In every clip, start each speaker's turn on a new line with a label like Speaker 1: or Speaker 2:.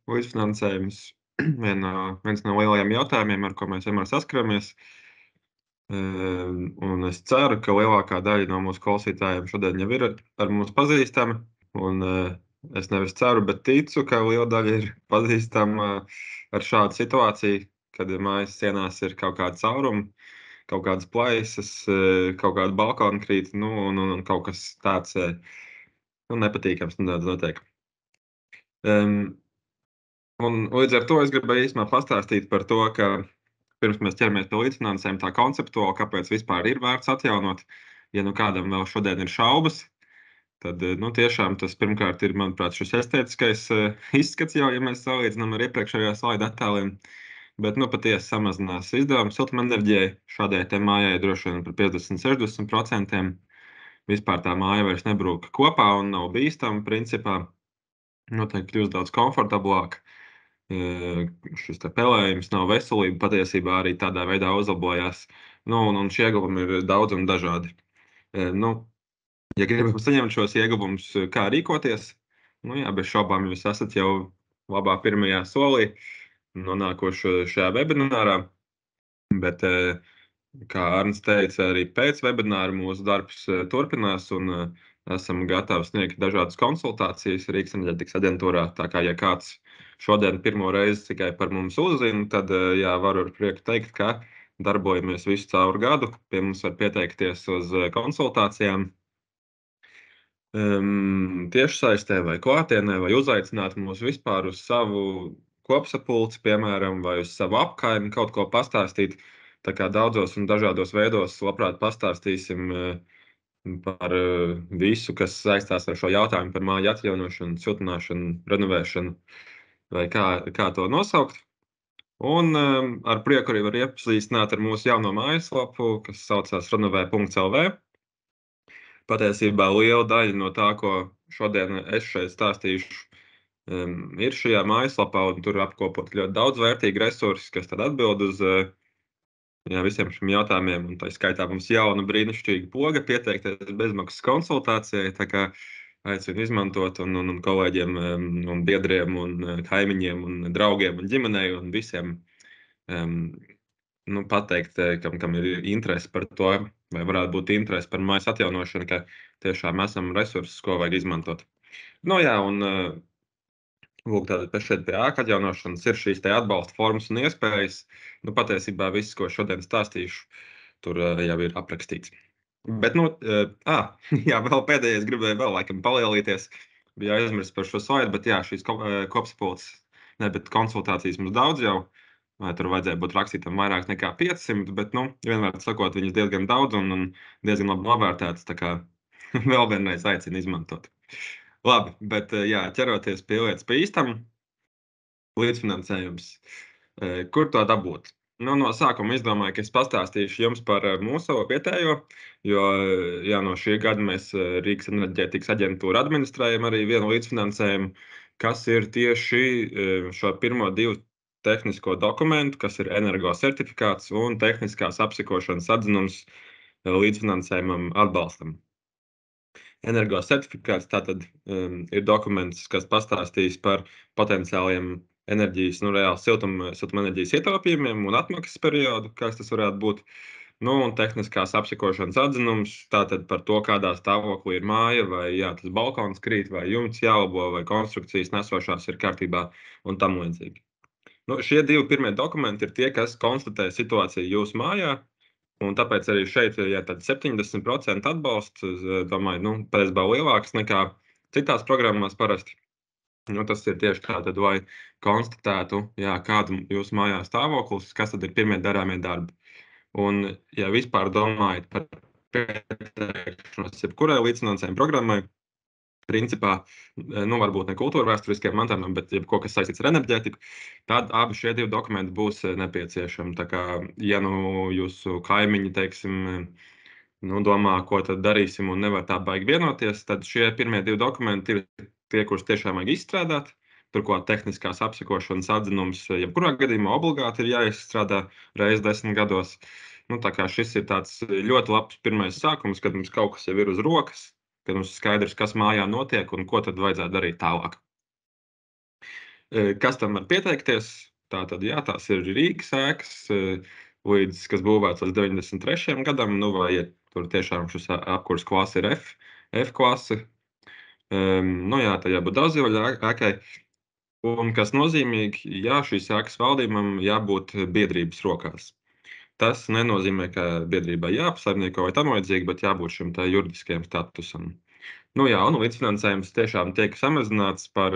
Speaker 1: līdzfinansējums viens no lielajiem jautājumiem, ar ko mēs vienmēr saskaramies. Un es ceru, ka lielākā daļa no mūsu klausītājiem šodien jau ir ar mums pazīstami. Un es nevis ceru, bet ticu, ka liela daļa ir pazīstama ar šādu situāciju, kad mājas sienās ir kaut kāda cauruma, kaut kādas plaisas, kaut kāda balkona krīt, un kaut kas tāds nepatīkams nedaudz notiek. Un līdz ar to es gribēju īstenībā pastāstīt par to, ka pirms mēs ķeramies pie līdzfinansējuma tā konceptuāli, kāpēc vispār ir vērts atjaunot, ja nu kādam vēl šodien ir šaubas, tad tiešām tas pirmkārt ir, manuprāt, šis estētiskais izskats jau, ja mēs salīdzinām ar iepriekšējā slaida attēliem, bet patiesi samazinās izdevumu siltumenerģijai. Šādai te mājai droši vien par 50–60%. Vispār tā māja vairs nebrūk kopā un nav bīstama principā. Noteikti kļūst daudz komfortablāk. Šis pelējums nav veselība, patiesībā arī tādā veidā uzlabojās. Un šie ieguvumi ir daudz un dažādi. Ja gribam saņemt šos ieguvumus, kā rīkoties, bez šaubām jūs esat jau labā pirmajā solī nonākuši šajā webinārā. Bet, kā Arnis teica, arī pēc webināra mūsu darbs turpinās un esam gatavi sniegt dažādas konsultācijas Rīgas enerģētikas aģentūrā. Tā kā, ja kāds šodien pirmo reizi tikai par mums uzzina, tad varu ar prieku teikt, ka darbojamies visu caur gadu. Pie mums var pieteikties uz konsultācijām tiešsaistē vai klātienē, vai uzaicināt mūs vispār uz savu kopsapulci, piemēram, vai uz savu apkaimi kaut ko pastāstīt. Tā kā daudzos un dažādos veidos labprāt pastāstīsim par visu, kas saistās ar šo jautājumu par māju atjaunošanu, siltināšanu, renovēšanu, vai kā to nosaukt. Un ar prieku arī var iepazīstināt ar mūsu jauno mājaslapu, kas saucās renovē.lv. Patiesībā liela daļa no tā, ko šodien es šeit stāstīšu, ir šajā mājaslapā, un tur apkopot ļoti daudz vērtīgu resursu, kas tad atbild uz visiem šiem jautājumiem. Un tā skaitā mums jauna brīnišķīga poga pieteikties bezmaksas konsultācijai. Tā kā aicinu izmantot un kolēģiem un biedriem un kaimiņiem un draugiem un ģimenei un visiem pateikt, kam ir interese par to, vai varētu būt interese par mājas atjaunošanu, ka tiešām esam resursus, ko vajag izmantot. Lūk, tātad šeit pie ēku atjaunošanas ir šīs te atbalsta formas un iespējas. Patiesībā viss, ko šodien stāstīšu, tur jau ir aprakstīts. Bet, vēl pēdējais gribēju vēl laikam palielīties. Bija aizmirst par šo slaidu, bet šīs kopsapulces, bet konsultācijas mums daudz jau. Vai tur vajadzēja būt rakstītam vairāk nekā 500, bet, vienmēr sakot, viņas diezgan daudz un diezgan labi novērtētas, tā kā vēl vienreiz aicinu izmantot. Labi, bet, ķeroties pie lietas pa īstam, līdzfinansējums. Kur to dabūt? No sākuma izdomāju, ka es pastāstīšu jums par mūsu vietējo, jo no šī gada mēs Rīgas enerģētikas aģentūra administrējam arī vienu līdzfinansējumu, kas ir tieši šo pirmo 2 tehnisko dokumentu, kas ir energosertifikāts un tehniskās apsekošanas atzinums līdzfinansējumam atbalstam. Energosertifikāts tātad ir dokuments, kas pastāstīs par potenciāliem enerģijas, reāli siltumenerģijas ietaupījumiem un atmaksas periodu, kas tas varētu būt. Un tehniskās apsekošanas atzinums, tātad par to, kādā stāvoklī ir māja, vai tas balkons krīt, vai jumts jālabo, vai konstrukcijas nesošās ir kārtībā un tam līdzīgi. Šie 2 pirmie dokumenti ir tie, kas konstatē situāciju jūsu mājā, un tāpēc arī šeit ir 70% atbalsts. Es domāju, patiesībā lielāks nekā citās programmās parasti. Tas ir tieši tā, tad, lai konstatētu, kāda jūsu mājā stāvoklis, kas tad ir pirmie darāmie darbi. Un, ja vispār domājat par pieteikšanos jebkurai līdzfinansējuma programmai, principā, varbūt ne kultūra vēsturiskiem mantojumiem, bet jebko, kas saistīts ar enerģētiku, tad abi šie 2 dokumenti būs nepieciešami. Tā kā, ja jūsu kaimiņi, teiksim, domā, ko tad darīsim un nevar tā baigi vienoties, tad šie pirmie 2 dokumenti ir tie, kurus tiešām vajag izstrādāt. Turklāt tehniskās apsekošanas atzinums jebkurā gadījumā obligāti ir jāizstrādā reiz 10 gados. Tā kā šis ir tāds ļoti labs pirmais sākums, kad mums kaut kas jau ir uz rokas, kad mums ir skaidrs, kas mājā notiek un ko tad vajadzētu darīt tālāk. Kas tam var pieteikties? Tātad, jā, tās ir Rīgas ēkas, kas būvēts līdz 93. gadam, nu, vai ja tur tiešām šis apkurs klase ir F klase. Nu, jā, tā jābūt daudzdzīvoļu ēkai. Un kas nozīmīgi, jā, šīs ēkas valdījumam jābūt biedrības rokās. Tas nenozīmē, ka biedrībai jāapsaimnieko vai tam līdzīgi, bet jābūt šim tā juridiskajam statusam. Nu jā, un līdzfinansējums tiešām tiek samazināts par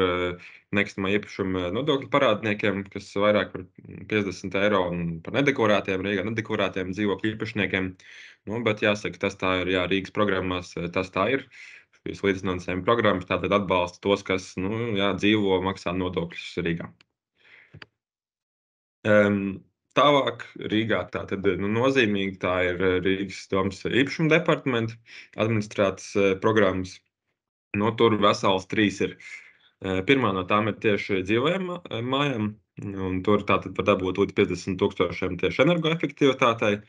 Speaker 1: nekustamā īpašuma nodokļu parādniekiem, kas vairāk par 50 eiro, un par Rīgā nedeklarētiem dzīvokļu īpašniekiem. Nu, bet jāsaka, tas tā ir, jā, Rīgas programmās, tas tā ir. Šīs līdzfinansējuma programmas tātad atbalsta tos, kas, nu, jā, dzīvo, maksā nodokļus Rīgā. Tālāk Rīgā tātad, nu, nozīmīgi tā ir Rīgas domas īpašuma departamenta administrētas programmas. Nu, tur vesels 3 ir. Pirmā no tām ir tieši dzīvojām mājām, un tur tātad var dabūt līdz 50,000 tieši energoefektivitātei.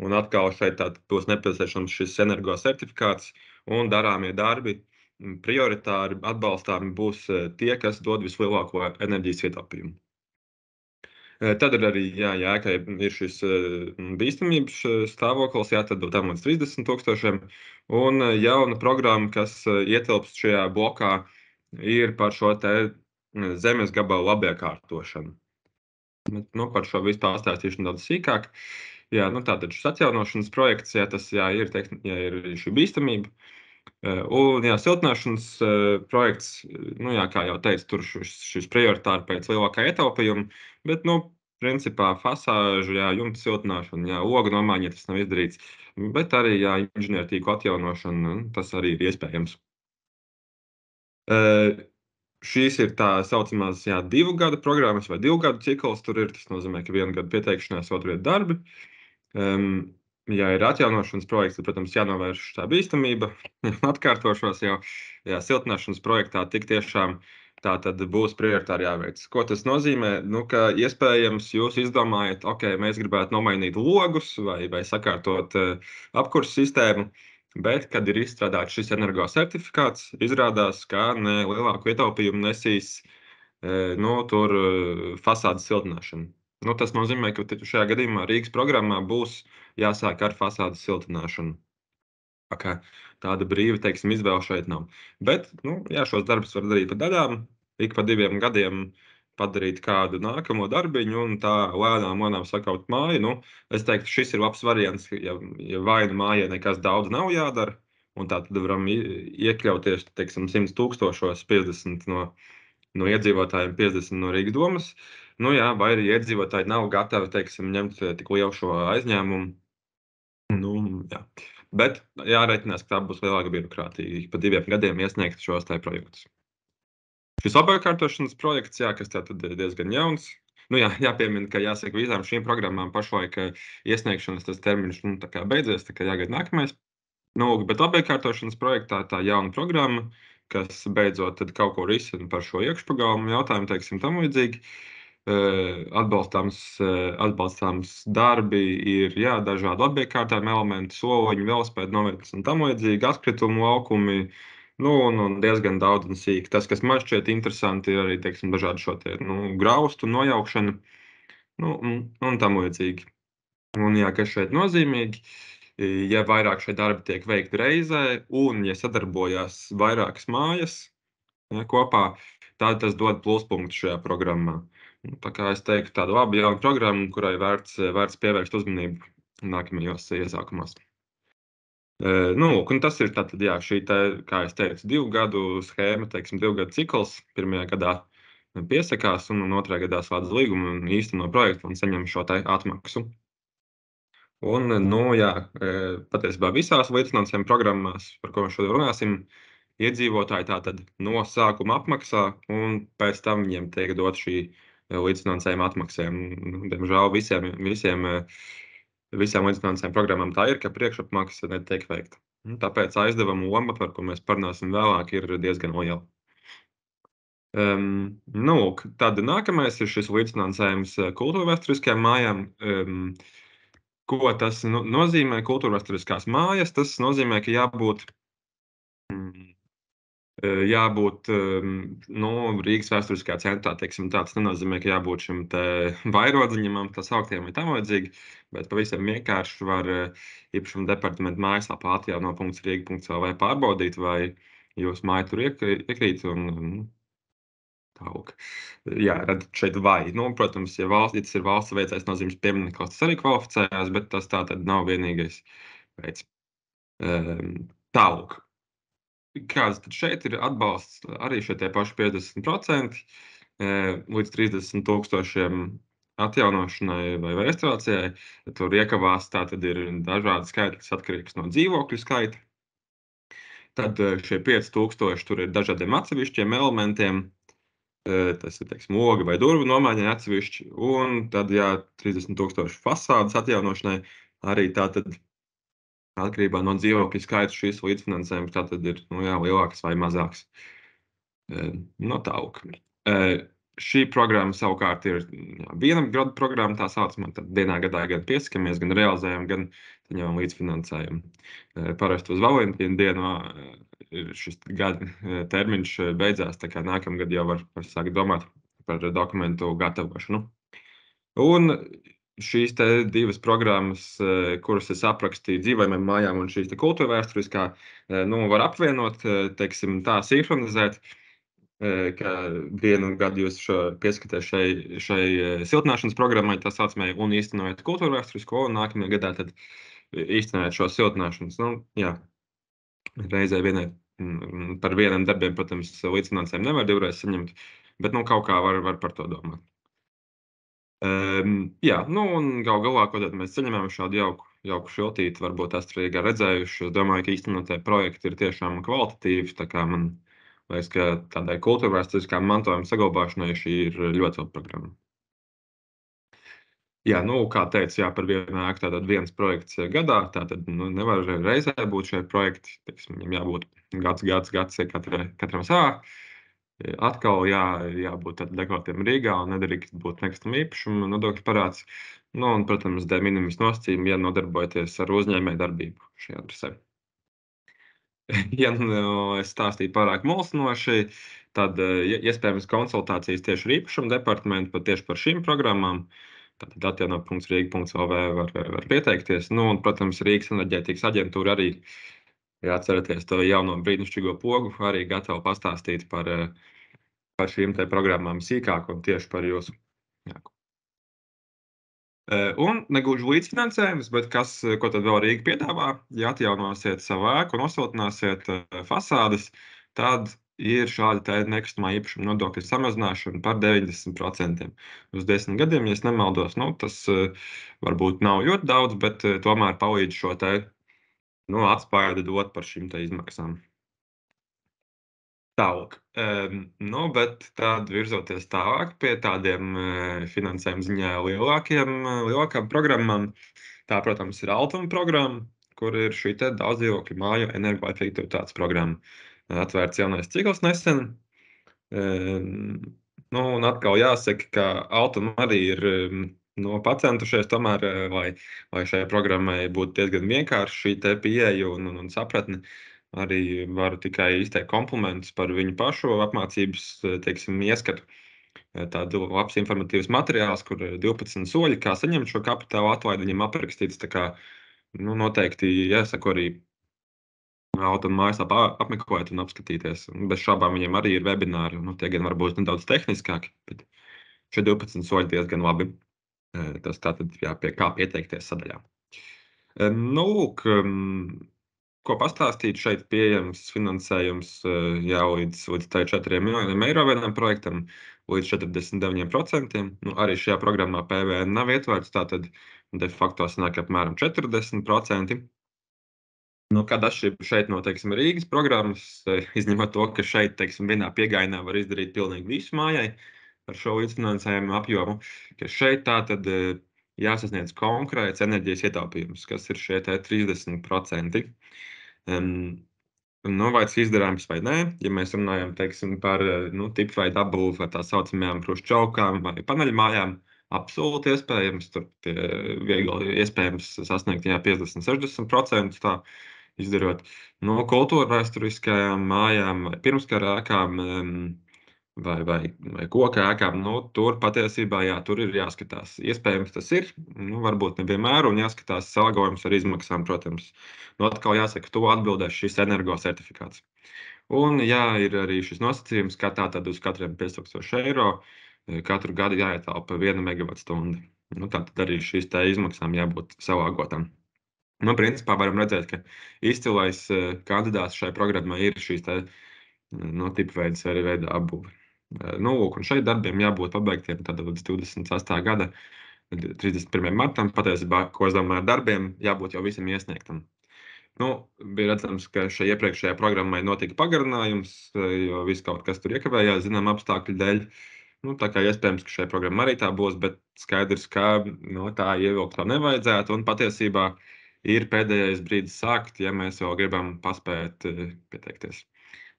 Speaker 1: Un atkal šeit tātad būs nepieciešams šis energo certifikāts, un darāmie darbi prioritāri atbalstāmi būs tie, kas dod vislielāko enerģijas ietaupījumu. Tad ir arī, jā, ēkai ir šis bīstamības stāvoklis, jā, tad tam līdz 30,000. Un jauna programma, kas ietilpst šajā blokā, ir par šo te zemes gabalu labiekārtošanu. Bet, nu, par šo visu pastāstīšu nedaudz sīkāk. Jā, nu, tātad šis atjaunošanas projekts, jā, tas jā, ir šī bīstamība. Un, jā, siltināšanas projekts, nu, jā, kā jau teicu, tur šis prioritāri pēc lielākā ietaupījuma, bet, nu, principā fasāžu, jā, jumta siltināšana, jā, ogu nomaiņa, tas nav izdarīts, bet arī, jā, inženiertīku atjaunošana, tas arī ir iespējams. Šīs ir tā saucamās, jā, 2 gadu programmas vai 2 gadu cikls. Tur ir, tas nozīmē, ka 1 gadu pieteikšanās, 2 gadu darbi. Ja ir atjaunošanas projekts, tad, protams, jānovērš tā bīstamība. Atkārtošos jau, jā, siltināšanas projektā tik tiešām tā tad būs prioritāri jāveic. Ko tas nozīmē? Nu, ka iespējams jūs izdomājat, ok, mēs gribētu nomainīt logus vai sakārtot apkursu sistēmu. Bet, kad ir izstrādāts šis energo certifikāts, izrādās, ka lielāku ietaupījumu nesīs nu, tur fasādes siltināšana. Nu, tas nozīmē, ka šajā gadījumā Rīgas programmā būs jāsāk ar fasādes siltināšanu. Tāda brīva, teiksim, izvēle šeit nav. Bet, nu, jā, šos darbus var darīt pa daļām. Ik pa 2 gadiem padarīt kādu nākamo darbiņu un tā lēnām sakaut māju. Nu, es teiktu, šis ir labs variants, ja vai nu mājai nekas daudz nav jādara, un tā tad varam iekļauties, teiksim, 100,000, 50 no iedzīvotājiem, 50 no Rīgas domas. Nu, jā, vai arī iedzīvotāji nav gatavi, teiksim, ņemt tik lielu šo aizņēmumu. Nu, jā. Bet jārēķinās, ka tā būs lielāka birokrātija, pa 2 gadiem iesniegt šos te projektus. Šis apkārtošanas projekts, jā, kas tātad ir diezgan jauns. Nu, jā, jāpiemina, ka jāsaka, visām šīm programmām pašlaik iesniegšanas tas termiņš, nu, tā kā beidzies, tā kā jāgaida nākamais. Nu, bet apkārtošanas projektā tā jauna programma, kas beidzot tad kaut ko risina par šo iekšpagalmu jautājumu, teiksim, tam līdzīgi. Atbalstāms darbi ir, jā, dažādi atbiekārtājumi elementi, soliņi, velospēdu novietnes un tam līdzīgi, atkritumu laukumi, nu, un diezgan daudz un sīk. Tas, kas man šķiet interesanti, ir arī, teiksim, dažādi šo te, nu, graustu nojaukšana, nu, un tam līdzīgi. Un, jā, kas šeit nozīmīgi, ja vairāk šie darbi tiek veikti reizē, un ja sadarbojās vairākas mājas, ja, kopā, tad tas dod pluspunktu šajā programmā. Tā kā es teiktu, tāda laba jauna programma, kurai vērts pievērst uzmanību nākamajos iesākumos. Nu, un tas ir tātad, jā, šī te, kā es teicu, 2 gadu schēma, teiksim, 2 gadu cikls. Pirmajā gadā piesakās, un 2. gadā slēdz līgumu un īsteno projektu un saņem šo te atmaksu. Un, nu, jā, patiesībā visās līdzfinansējuma programmās, par ko mēs šodien runāsim, iedzīvotāji tātad no sākuma apmaksā, un pēc tam viņiem tiek dot šī līdzfinansējuma atmaksiem. Diemžēl visām līdzfinansējuma programmām tā ir, ka priekšapmaksa netiek veikta. Tāpēc aizdevuma loma, par ko mēs parunāsim vēlāk, ir diezgan liela. Nu, tad nākamais ir šis līdzfinansējums kultūrvēsturiskajām mājām. Ko tas nozīmē kultūrvēsturiskās mājas? Tas nozīmē, ka jābūt jābūt Rīgas vēsturiskā centrā, teiksim, tāds nenozīmē, ka jābūt šim te vairodziņam, tā sauktiem vai tam līdzīgi, bet pavisam vienkārši var īpašuma departamentu mājaslapā atjauno.rīga.lv pārbaudīt, vai jūsu māja tur iekrīt un tālāk. Jā, redzat šeit vai. Protams, ja tas ir valsts veicais nozīmes piemineklis, tas arī kvalificējās, bet tas tā tad nav vienīgais veids. Tālāk. Kāds tad šeit ir atbalsts? Arī šie tie paši 50% līdz 30,000 atjaunošanai vai restorācijai. Tur iekavās tātad ir dažādi skaitļi, kas atkarīgs no dzīvokļu skaita. Tad šie 5,000 tur ir dažādiem atsevišķiem elementiem. Tas ir, teiksim, oga vai durvu nomaiņai atsevišķi. Un tad, 30,000 fasādes atjaunošanai arī tātad atkarībā no dzīvokļu skaita šīs līdzfinansējums tātad ir lielāks vai mazāks. Tālāk. Šī programma savukārt ir viena gada programma, tā saucamā. Tad vienā gadā gan piesakamies, gan realizējam, gan saņemam līdzfinansējumu. Parasti uz Valentīna dienu šis gada termiņš beidzās, tā kā nākamgad jau var sākt domāt par dokumentu gatavošanu. Un šīs divas programmas, kuras es aprakstīju, dzīvojamām mājām un šīs kultūra vēsturiskā, var apvienot, teiksim, tā sinhronizēt, ka vienu gadu jūs pieskaties šai siltināšanas programmai, tā saucamai, un īstenojat kultūra vēsturisko, un nākamajā gadā tad īstenojat šo siltināšanas. Reizē vienai par vieniem darbiem, protams, līdzfinansējumu nevar divreiz saņemt, bet kaut kā var par to domāt. Un gal galā, ko tad mēs saņemam šādu jauku šiltīti, varbūt esat arī redzējuši. Es domāju, ka īstenotie projekti ir tiešām kvalitatīvi, tā kā man liekas, ka tādai kultūra vēsturiskām mantojuma saglabāšanai šī ir ļoti laba programma. Kā teicu, par vienu ēku tātad viens projekts gadā, tātad nevar reizē būt šie projekti, teiksim, viņam jābūt gads katram savā. Atkal jābūt deklarētiem Rīgā un nedrīkst būt nekustamā īpašuma nodokļu parāds. Un, protams, de minimis nosacījumi, ja nodarbojaties ar uzņēmējdarbību šajā adresē. Ja es stāstīju pārāk mulsinoši, tad iespējams konsultācijas tieši ar īpašuma departamentu tieši par šīm programmām. Tātad atjauno.rīga.lv var pieteikties. Un, protams, Rīgas enerģētikas aģentūra arī, ja atceraties to jauno brīnišķīgo pogu, arī gatava pastāstīt par šīm programmām sīkāk un tieši par jūsu. Un negluži līdzfinansējums, bet ko tad vēl Rīga piedāvā? Ja atjaunosiet savu ēku un nosiltināsiet fasādes, tad ir šāda nekustamā īpašuma nodokļa samazināšana par 90%. Uz 10 gadiem, ja es nemaldos, tas varbūt nav ļoti daudz, bet tomēr palīdz šo atspēdi dot par šīm izmaksām. Tālāk. Bet tad virzoties tālāk pie tādiem finansējuma ziņā lielākām programmām, tā, protams, ir Altuma programma, kur ir šī daudzdzīvokļu māju energoefektivitātes programma. Atvērts jaunais cikls nesen. Un atkal jāsaka, ka Altuma arī ir pacentušies tomēr, lai šai programmai būtu diezgan vienkārši šī pieeja un sapratne. Arī varu tikai izteikt komplimentus par viņu pašu apmācības, teiksim, ieskatu. Tādu labs informatīvs materiāls, kur 12 soļi, kā saņemt šo kapitāla atlaidi, viņam aprakstīts. Tā kā noteikti jāsaku arī Altuma mājaslapā apmeklēt un apskatīties. Bez šābām viņiem arī ir webināri. Tie gan varbūt nedaudz tehniskāki, bet šie 12 soļi diezgan labi. Tas tātad pie kā pieteikties sadaļā. Ko pastāstīt, šeit pieejams finansējums jau līdz 4 miljoniem eiro vienam projektam, līdz 49%. Arī šajā programmā PVN nav ietverts, tātad de facto sanāk apmēram 40%. Kāda atšķirība šeit no, teiksim, Rīgas programmas, izņemot to, ka šeit, teiksim, vienā piegājienā var izdarīt pilnīgi visu mājai ar šo līdzfinansējumu apjomu, ka šeit tātad jāsasniedz konkrēts enerģijas ietaupījums, kas ir šie 30%. Vai tas izdarāms vai nē, ja mēs runājam, teiksim, par tipveidu apbūvi vai tā saucamajām hruščovkām vai paneļmājām, absolūti iespējams, tur viegli iespējams sasniegt 50-60%. izdarot no kultūra vēsturiskajām mājām vai pirmskara ēkām, vai koka ēkām. Nu, tur patiesībā, jā, tur ir jāskatās. Iespējams, tas ir, nu, varbūt nevienmēr, un jāskatās salāgojums ar izmaksām, protams. Nu, atkal jāsaka, to atbildēs šis energosertifikāts. Un, jā, ir arī šis nosacījums, ka tātad uz katriem 5000 eiro katru gadu jāietāpa 1 megawattstunda. Nu, tātad arī šīs tā izmaksām jābūt salāgotām. Nu, principā varam redzēt, ka izcilais kandidāts šai programmai ir šīs tā, nu, tipveida sērija veida apbūve. Nu, lūk, un šeit darbiem jābūt pabeigtiem tad līdz 28. gada 31. martam. Patiesībā, ko es domāju ar darbiem, jābūt jau visam iesniegtam. Nu, bija redzams, ka šai iepriekšējā programmai notika pagarinājums, jo viss kaut kas tur iekavējās, zinām, apstākļu dēļ. Nu, tā kā iespējams, ka šai programmai arī tā būs, bet skaidrs, ka no tā ievilkt vēl nevajadzētu. Un patiesībā ir pēdējais brīdis sākt, ja mēs vēl gribam paspēt pieteikties.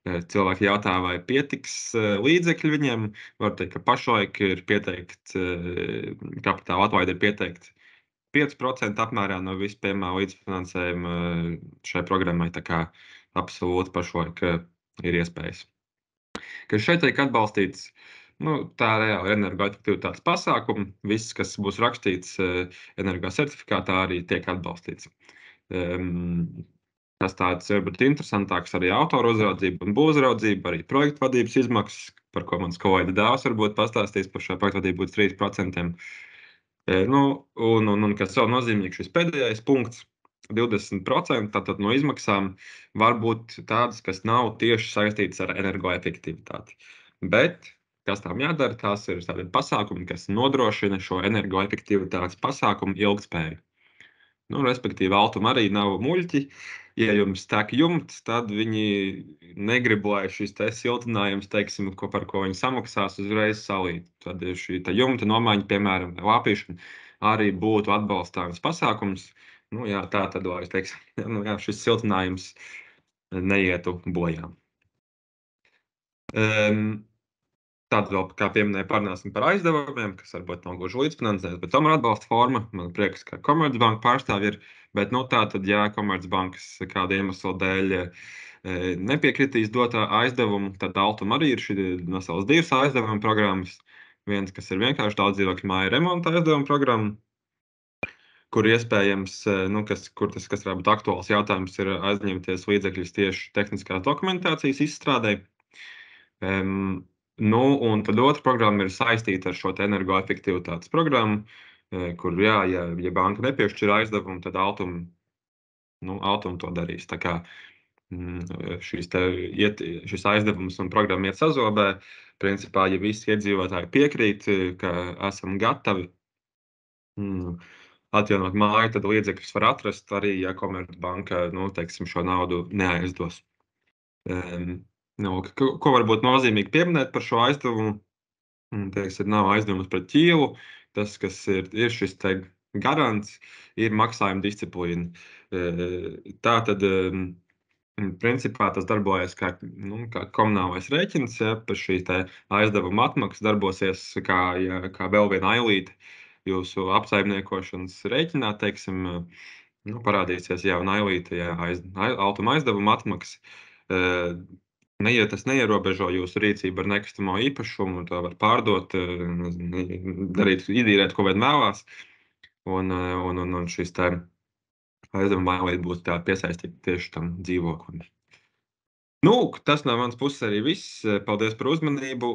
Speaker 1: Cilvēki jautā, vai pietiks līdzekļu viņiem. Var teikt, ka pašlaik ir pieteikts kapitāla atlaide, ir pieteikts 5% apmērā no vispējamā līdzfinansējuma šai programmai. Tā kā absolūti pašlaik ir iespējas. Kas šeit tiek atbalstīts, nu, tā reāli energoefektivitātes pasākumi. Viss, kas būs rakstīts energosertifikātā, arī tiek atbalstīts. Tas tāds varbūt interesantāks arī autoru uzraudzība un būvuzraudzība, arī projektu vadības izmaksas, par ko mans kolēģis dēls varbūt pastāstīs par šo projektu vadību būtu 3%. Nu, un kas vēl nozīmīgi, šis pēdējais punkts, 20% tātad no izmaksām var būt tādas, kas nav tieši saistītas ar energoefektivitāti. Bet, kas tām jādara, tās ir tādi pasākumi, kas nodrošina šo energoefektivitātes pasākumu ilgtspēju. Nu, respektīvi, altuma arī nav muļķi. Ja jums tek jumts, tad viņi negrib, lai šis siltinājums, teiksim, par ko viņi samaksās, uzreiz salīt. Tad šī jumta nomaiņa, piemēram, vai lāpīšana, arī būtu atbalstāms pasākums. Nu, jā, tā tad, lai teiksim, nu, jā, šis siltinājums neietu bojā. Tad vēl, kā pieminēju, parunāsim par aizdevumiem, kas varbūt nav gluži līdzfinansējums, bet tomēr atbalsta forma. Man prieks, ka Komercbanka pārstāvji ir, bet, nu, tā tad, ja Komercbankas kāda iemesla dēļ nepiekritīs dotā aizdevumu, tad Altuma arī ir šī vesels 2 aizdevuma programmas. Viens, kas ir vienkārši daudz dzīvokļu māju remonta aizdevuma programma, kur iespējams, nu, kas varētu būt aktuāls jautājums, ir aizņemties līdzekļus tieši tehniskās dokumentācijas izstrādē. Nu, un tad otra programma ir saistīta ar šo energoefektivitātes programmu, kur, jā, ja banka nepiešķir aizdevumu, tad Altuma to darīs. Tā kā šis aizdevums un programma iet sazobē, principā, ja visi iedzīvotāji piekrīt, ka esam gatavi atjaunot māju, tad līdzekļus var atrast arī, ja Komercbanka, nu, teiksim, šo naudu neaizdos. Nu, ko varbūt nozīmīgi pieminēt par šo aizdevumu? Teiksim, nav aizdevums pret ķīlu. Tas, kas ir šis te garants, ir maksājuma disciplīna. Tātad, principā, tas darbojas kā komunālais rēķins, ja, par šī te aizdevuma atmaksa darbosies kā vēl viena ailīte jūsu apsaimniekošanas rēķinā, teiksim, nu, parādīsies jauna ailīte, ja Altuma aizdevuma atmaksa. Tas neierobežo jūsu rīcību ar nekustamo īpašumu, to var pārdot, darīt, izīrēt, ko vien vēlās. Un šis te aizdevuma ailīte būs tā piesaistīta tieši tam dzīvoklim. Nu, tas no manas puses arī viss. Paldies par uzmanību.